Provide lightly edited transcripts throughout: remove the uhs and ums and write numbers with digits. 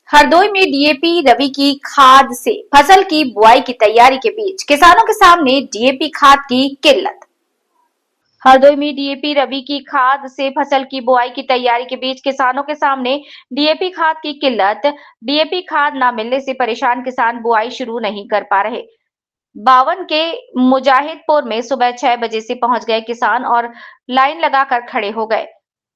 हरदोई में डीएपी रवि की खाद से फसल की बुआई की तैयारी के बीच किसानों के सामने डीएपी खाद की किल्लत। हरदोई में डीएपी रवि की खाद से फसल की बुआई की तैयारी के बीच किसानों के सामने डीएपी खाद की किल्लत। डीएपी खाद न मिलने से परेशान किसान बुआई शुरू नहीं कर पा रहे। बावन के मुजाहिदपुर में सुबह 6 बजे से पहुंच गए किसान और लाइन लगाकर खड़े हो गए।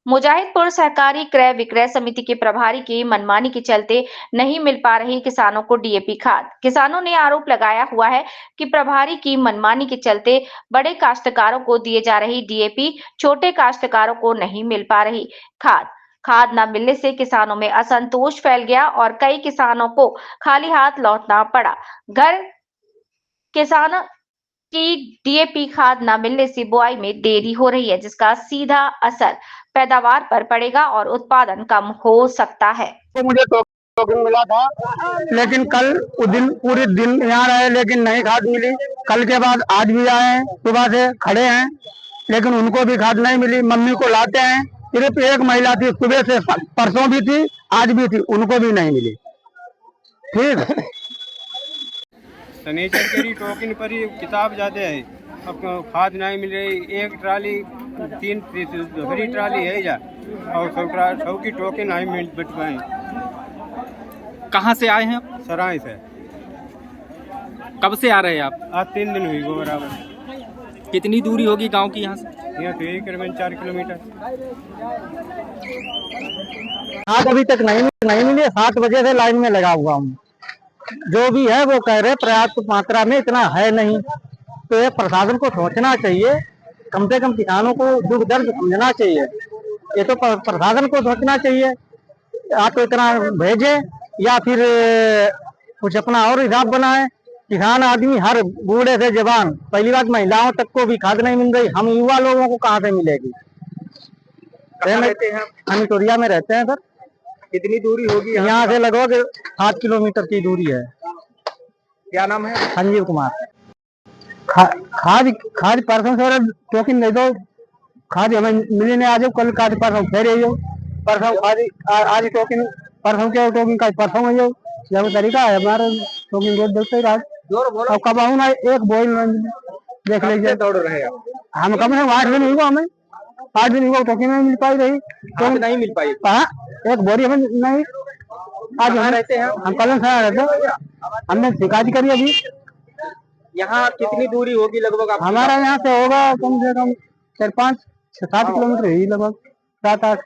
मुजाहिदपुर सहकारी क्रय विक्रय समिति के प्रभारी की मनमानी के चलते नहीं मिल पा रही किसानों को डीएपी खाद। किसानों ने आरोप लगाया हुआ है कि प्रभारी की मनमानी के चलते बड़े काश्तकारों को दिए जा रही डीएपी छोटे काश्तकारों को नहीं मिल पा रही खाद न मिलने से किसानों में असंतोष फैल गया और कई किसानों को खाली हाथ लौटना पड़ा। घर किसान की डीएपी खाद न मिलने से बुआई में देरी हो रही है, जिसका सीधा असर पैदावार पर पड़ेगा और उत्पादन कम हो सकता है। तो मुझे टोकन मिला था, लेकिन कल पूरे दिन यहाँ रहे, लेकिन नहीं खाद मिली। कल के बाद आज भी आए हैं, सुबह से खड़े हैं, लेकिन उनको भी खाद नहीं मिली। मम्मी को लाते हैं, सिर्फ एक महिला थी, सुबह से परसों भी थी, आज भी थी, उनको भी नहीं मिली। ठीक सनीचर के टोकन पर ही किताब ज्यादा है, अब खाद नहीं मिल रही। एक ट्राली 3 दूसरी ट्राली है या और सौ की टोकन नहीं मिल बच पाए। कहाँ से आए हैं आप? सराय से। कब से आ रहे हैं आप? आज 3 दिन हुई वो बराबर। कितनी दूरी होगी गांव की यहाँ से? यहाँ से करीबन 4 किलोमीटर। आज अभी तक नहीं मिली। 7 बजे से लाइन में लगा हुआ हूँ। जो भी है वो कह रहे पर्याप्त मात्रा में इतना है नहीं, तो ये प्रशासन को सोचना चाहिए, कम से कम किसानों को दुख दर्द समझना चाहिए। ये तो प्रशासन को सोचना चाहिए, या तो इतना भेजे या फिर कुछ अपना और हिसाब बनाए। किसान आदमी हर बूढ़े से जवान, पहली बात महिलाओं तक को भी खाद नहीं मिल रही, हम युवा लोगों को कहाँ से मिलेगी? हम टोरिया में रहते हैं सर। कितनी दूरी होगी यहाँ से? लगभग 7 किलोमीटर की दूरी है। क्या नाम है? संजीव कुमार। खाद परसों से टोकन नहीं दो, खाद हमें मिली नहीं। आज कल खाद परसों फिर परसों आज टोकन, परसों के टोकन का परसों है। जब तरीका है हमारे टोकन रोज देखते ही रात कब आऊँ ना, एक बोल देख लीजिए। दौड़ रहे हम कम से कम 8 दिन हुआ, हमें 8 दिन हुआ, टोकन नहीं मिल पाई रही। टोकन नहीं मिल पाई। हाँ, एक बोरी हमें नहीं। आज हम रहते हैं? हम कल रहते, हमने शिकायत करी। अभी यहाँ कितनी दूरी होगी लगभग? हमारा यहाँ से होगा कम से कम 4, 5, 6, 7 किलोमीटर ही लगभग, 7, 8।